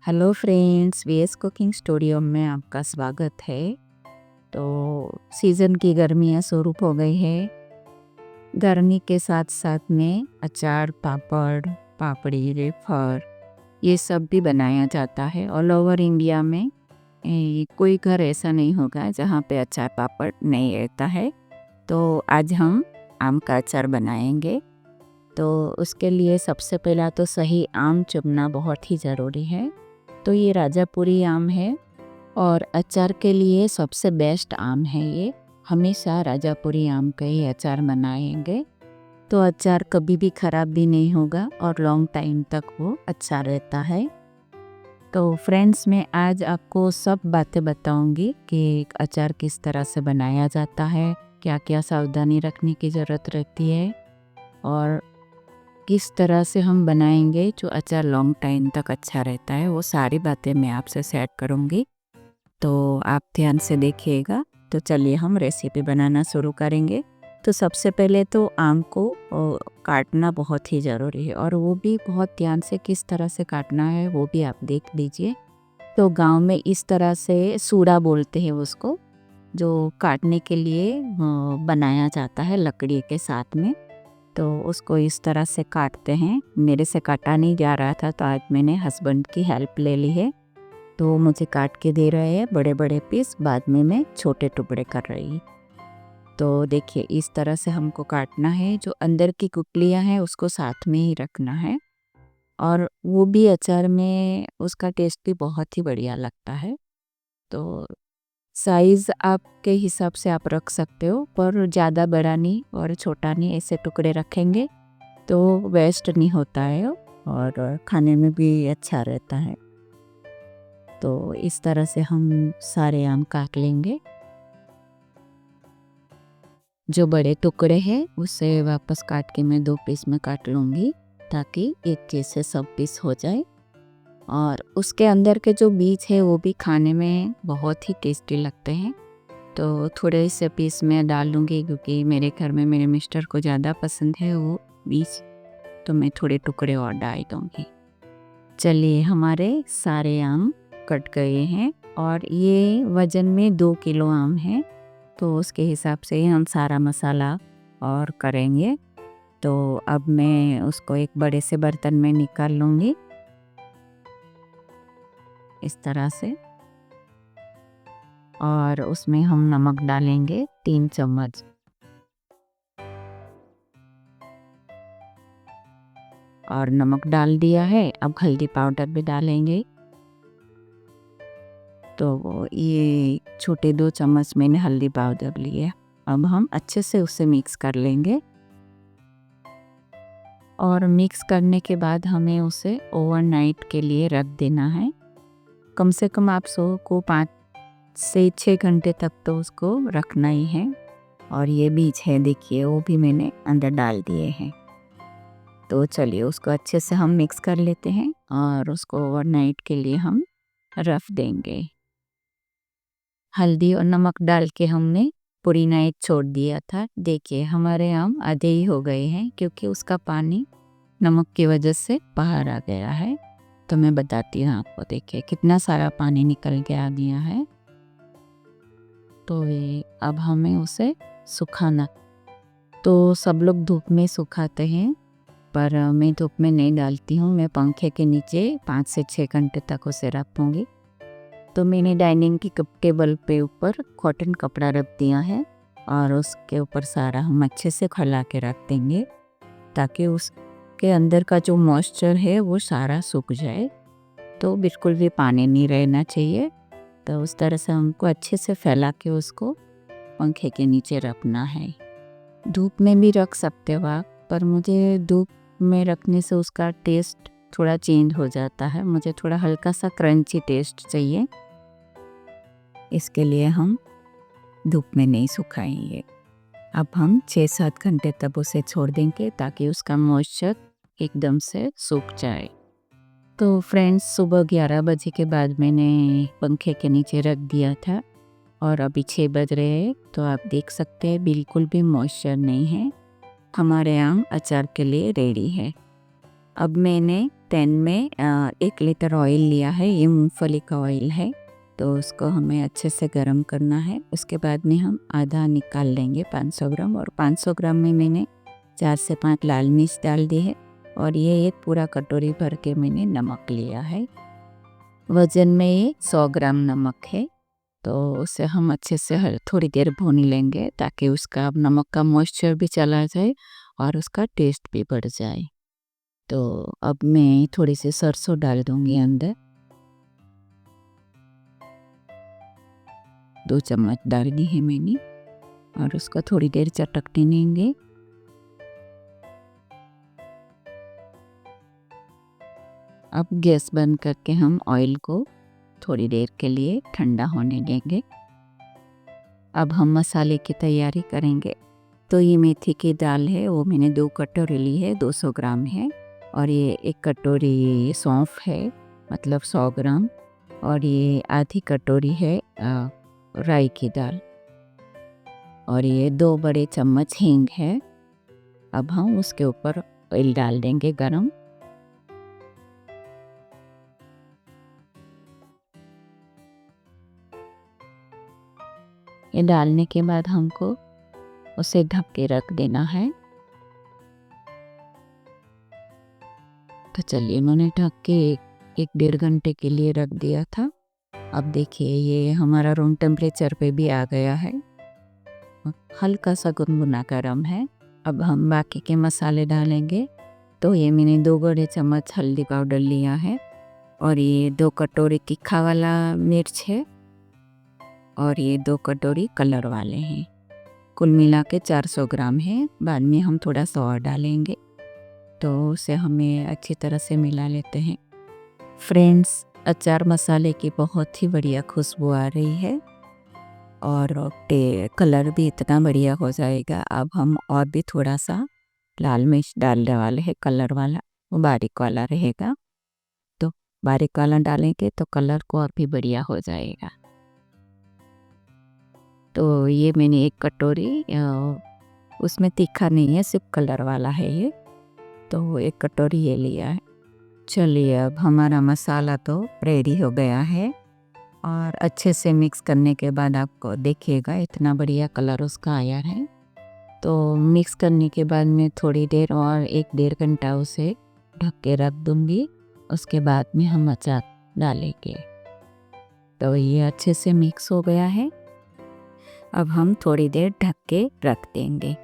Hello friends, VS cooking studio में आपका स्वागत है। तो सीज़न की गर्मियाँ शुरू हो गई है। गर्मी के साथ साथ में अचार, पापड़, पापड़ी, रेफर ये सब भी बनाया जाता है। ऑल ओवर इंडिया में कोई घर ऐसा नहीं होगा जहाँ पे अचार पापड़ नहीं रहता है। तो आज हम आम का अचार बनाएंगे। तो उसके लिए सबसे पहला तो सही आम चुनना बहुत ही ज़रूरी है। तो ये राजापुरी आम है और अचार के लिए सबसे बेस्ट आम है ये। हमेशा राजापुरी आम का ही अचार बनाएंगे तो अचार कभी भी ख़राब भी नहीं होगा और लॉन्ग टाइम तक वो अच्छा रहता है। तो फ्रेंड्स, मैं आज आपको सब बातें बताऊंगी कि अचार किस तरह से बनाया जाता है, क्या क्या सावधानी रखने की ज़रूरत रहती है और किस तरह से हम बनाएंगे जो अचार लॉन्ग टाइम तक अच्छा रहता है। वो सारी बातें मैं आपसे शेयर करूँगी, तो आप ध्यान से देखिएगा। तो चलिए हम रेसिपी बनाना शुरू करेंगे। तो सबसे पहले तो आम को काटना बहुत ही ज़रूरी है और वो भी बहुत ध्यान से किस तरह से काटना है वो भी आप देख लीजिए। तो गांव में इस तरह से सूड़ा बोलते हैं उसको, जो काटने के लिए बनाया जाता है लकड़ी के साथ में। तो उसको इस तरह से काटते हैं। मेरे से काटा नहीं जा रहा था तो आज मैंने हस्बैंड की हेल्प ले ली है। तो मुझे काट के दे रहे हैं बड़े बड़े पीस, बाद में मैं छोटे टुकड़े कर रही। तो देखिए इस तरह से हमको काटना है। जो अंदर की गुठलियाँ हैं उसको साथ में ही रखना है और वो भी अचार में उसका टेस्ट भी बहुत ही बढ़िया लगता है। तो साइज़ आपके हिसाब से आप रख सकते हो, पर ज़्यादा बड़ा नहीं और छोटा नहीं, ऐसे टुकड़े रखेंगे तो वेस्ट नहीं होता है और खाने में भी अच्छा रहता है। तो इस तरह से हम सारे आम काट लेंगे। जो बड़े टुकड़े हैं उसे वापस काट के मैं 2 पीस में काट लूँगी ताकि एक जैसे सब पीस हो जाए। और उसके अंदर के जो बीज है वो भी खाने में बहुत ही टेस्टी लगते हैं। तो थोड़े से पीस मैं डाल लूँगी क्योंकि मेरे घर में मेरे मिस्टर को ज़्यादा पसंद है वो बीज, तो मैं थोड़े टुकड़े और डाल दूँगी। चलिए हमारे सारे आम कट गए हैं और ये वज़न में 2 किलो आम है, तो उसके हिसाब से ही हम सारा मसाला और करेंगे। तो अब मैं उसको एक बड़े से बर्तन में निकाल लूँगी इस तरह से, और उसमें हम नमक डालेंगे 3 चम्मच और नमक डाल दिया है। अब हल्दी पाउडर भी डालेंगे। तो ये छोटे 2 चम्मच मैंने हल्दी पाउडर लिए। अब हम अच्छे से उसे मिक्स कर लेंगे और मिक्स करने के बाद हमें उसे ओवरनाइट के लिए रख देना है। कम से कम आप 5 से 6 घंटे तक तो उसको रखना ही है। और ये बीज है देखिए, वो भी मैंने अंदर डाल दिए हैं। तो चलिए उसको अच्छे से हम मिक्स कर लेते हैं और उसको ओवरनाइट के लिए हम रख देंगे। हल्दी और नमक डाल के हमने पूरी नाइट छोड़ दिया था। देखिए हमारे आम आधे ही हो गए हैं क्योंकि उसका पानी नमक की वजह से बाहर आ गया है। तो मैं बताती हूँ आपको, देखिए कितना सारा पानी निकल के आ गया है। तो ये अब हमें उसे सुखाना, तो सब लोग धूप में सुखाते हैं पर मैं धूप में नहीं डालती हूँ। मैं पंखे के नीचे 5 से 6 घंटे तक उसे रखूँगी। तो मैंने डाइनिंग की टेबल पे ऊपर कॉटन कपड़ा रख दिया है और उसके ऊपर सारा हम अच्छे से फैला के रख देंगे ताकि उसके अंदर का जो मॉइस्चर है वो सारा सूख जाए। तो बिल्कुल भी पानी नहीं रहना चाहिए। तो उस तरह से हमको अच्छे से फैला के उसको पंखे के नीचे रखना है। धूप में भी रख सकते हो आप, पर मुझे धूप में रखने से उसका टेस्ट थोड़ा चेंज हो जाता है। मुझे थोड़ा हल्का सा क्रंची टेस्ट चाहिए, इसके लिए हम धूप में नहीं सुखाएंगे। अब हम 6-7 घंटे तक उसे छोड़ देंगे ताकि उसका मॉइस्चर एकदम से सूख जाए। तो फ्रेंड्स, सुबह 11 बजे के बाद मैंने पंखे के नीचे रख दिया था और अभी 6 बज रहे हैं। तो आप देख सकते हैं बिल्कुल भी मॉइस्चर नहीं है। हमारे आम अचार के लिए रेडी है। अब मैंने पैन में 1 लीटर ऑयल लिया है, ये मूंगफली का ऑयल है। तो उसको हमें अच्छे से गर्म करना है। उसके बाद में हम आधा निकाल लेंगे 500 ग्राम, और 500 ग्राम में मैंने 4 से 5 लाल मिर्च डाल दी है, और ये एक पूरा कटोरी भर के मैंने नमक लिया है। वज़न में ये 100 ग्राम नमक है। तो उसे हम अच्छे से थोड़ी देर भून लेंगे ताकि उसका नमक का मॉइस्चर भी चला जाए और उसका टेस्ट भी बढ़ जाए। तो अब मैं थोड़ी सी सरसों डाल दूंगी अंदर, 2 चम्मच डालनी है मैंने, और उसको थोड़ी देर चटकने देंगे। अब गैस बंद करके हम ऑयल को थोड़ी देर के लिए ठंडा होने देंगे। अब हम मसाले की तैयारी करेंगे। तो ये मेथी की दाल है, वो मैंने 2 कटोरी ली है, 200 ग्राम है। और ये 1 कटोरी सौंफ है, मतलब 100 ग्राम। और ये आधी कटोरी है राई की दाल। और ये 2 बड़े चम्मच हींग है। अब हम उसके ऊपर ऑयल डाल देंगे गरम। ये डालने के बाद हमको उसे ढक के रख देना है। तो चलिए, मैंने ढक के 1-1.5 घंटे के लिए रख दिया था। अब देखिए ये हमारा रूम टेम्परेचर पे भी आ गया है, हल्का सा गुनगुना गरम है। अब हम बाकी के मसाले डालेंगे। तो ये मैंने 2 बड़े चम्मच हल्दी पाउडर लिया है, और ये 2 कटोरी तीखा वाला मिर्च है, और ये 2 कटोरी कलर वाले हैं। कुल मिला के 400 ग्राम है। बाद में हम थोड़ा सा और डालेंगे। तो उसे हमें अच्छी तरह से मिला लेते हैं। फ्रेंड्स, अचार मसाले की बहुत ही बढ़िया खुशबू आ रही है, और कलर भी इतना बढ़िया हो जाएगा। अब हम और भी थोड़ा सा लाल मिर्च डालने वाले हैं, कलर वाला, वो बारीक वाला रहेगा। तो बारीक वाला डालेंगे तो कलर को और भी बढ़िया हो जाएगा। तो ये मैंने 1 कटोरी, उसमें तीखा नहीं है, सिर्फ कलर वाला है ये, तो 1 कटोरी ये लिया है। चलिए, अब हमारा मसाला तो रेडी हो गया है, और अच्छे से मिक्स करने के बाद आपको देखिएगा इतना बढ़िया कलर उसका आया है। तो मिक्स करने के बाद मैं थोड़ी देर और 1-1.5 घंटा उसे ढक के रख दूंगी। उसके बाद में हम अचार डालेंगे। तो ये अच्छे से मिक्स हो गया है। अब हम थोड़ी देर ढक के रख देंगे।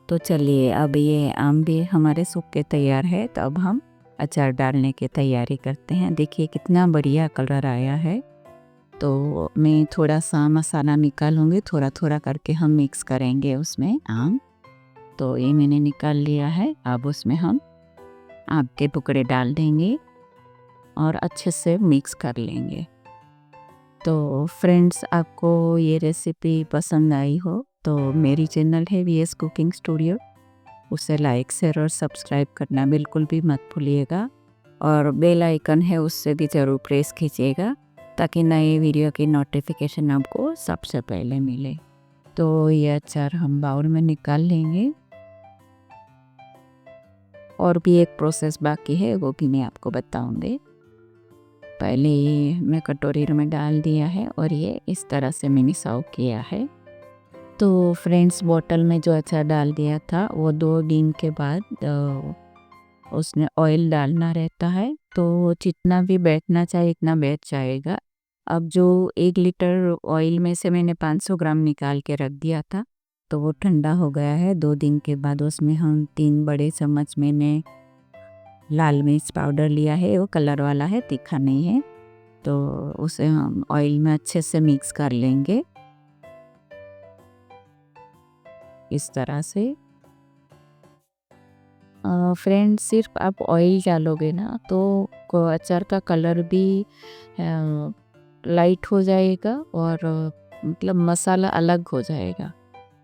तो चलिए, अब ये आम भी हमारे सूख के तैयार है। तो अब हम अचार डालने की तैयारी करते हैं। देखिए कितना बढ़िया कलर आया है। तो मैं थोड़ा सा मसाला निकालूंगी, थोड़ा थोड़ा करके हम मिक्स करेंगे उसमें आम। तो ये मैंने निकाल लिया है। अब उसमें हम आम के टुकड़े डाल देंगे और अच्छे से मिक्स कर लेंगे। तो फ्रेंड्स, आपको ये रेसिपी पसंद आई हो तो मेरी चैनल है वीएस कुकिंग स्टूडियो, उसे लाइक, शेयर और सब्सक्राइब करना बिल्कुल भी मत भूलिएगा। और बेल आइकन है, उससे भी ज़रूर प्रेस कीजिएगा ताकि नए वीडियो की नोटिफिकेशन आपको सबसे पहले मिले। तो ये अचार हम बाउल में निकाल लेंगे। और भी एक प्रोसेस बाकी है, वो भी मैं आपको बताऊंगी। पहले ये मैं कटोरी में डाल दिया है, और ये इस तरह से मैंने सर्व किया है। तो फ्रेंड्स, बोतल में जो अचार डाल दिया था वो 2 दिन के बाद उसने ऑयल डालना रहता है। तो जितना भी बैठना चाहिए इतना बैठ जाएगा। अब जो 1 लीटर ऑयल में से मैंने 500 ग्राम निकाल के रख दिया था, तो वो ठंडा हो गया है। 2 दिन के बाद उसमें हम 3 बड़े चम्मच मैंने लाल मिर्च पाउडर लिया है, वो कलर वाला है, तीखा नहीं है। तो उसे हम ऑयल में अच्छे से मिक्स कर लेंगे इस तरह से। फ्रेंड्स, सिर्फ आप ऑयल डालोगे ना तो अचार का कलर भी लाइट हो जाएगा, और मतलब मसाला अलग हो जाएगा।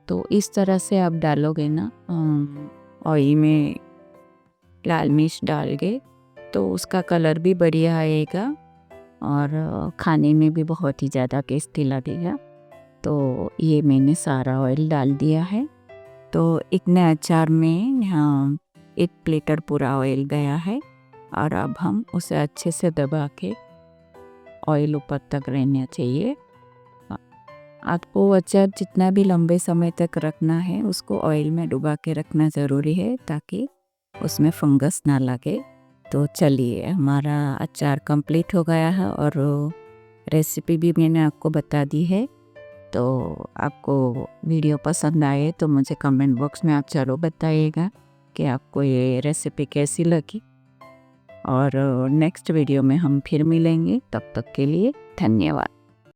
तो इस तरह से आप डालोगे ना ऑयल में लाल मिर्च डाल के, तो उसका कलर भी बढ़िया आएगा, और खाने में भी बहुत ही ज़्यादा टेस्टी लगेगा। तो ये मैंने सारा ऑयल डाल दिया है। तो इतने अचार में 1 लीटर पूरा ऑयल गया है। और अब हम उसे अच्छे से दबा के ऑयल ऊपर तक रहना चाहिए। आपको अचार जितना भी लंबे समय तक रखना है उसको ऑयल में डुबा के रखना ज़रूरी है ताकि उसमें फंगस ना लगे। तो चलिए, हमारा अचार कंप्लीट हो गया है और रेसिपी भी मैंने आपको बता दी है। तो आपको वीडियो पसंद आए तो मुझे कमेंट बॉक्स में आप ज़रूर बताइएगा कि आपको ये रेसिपी कैसी लगी। और नेक्स्ट वीडियो में हम फिर मिलेंगे, तब तक के लिए धन्यवाद।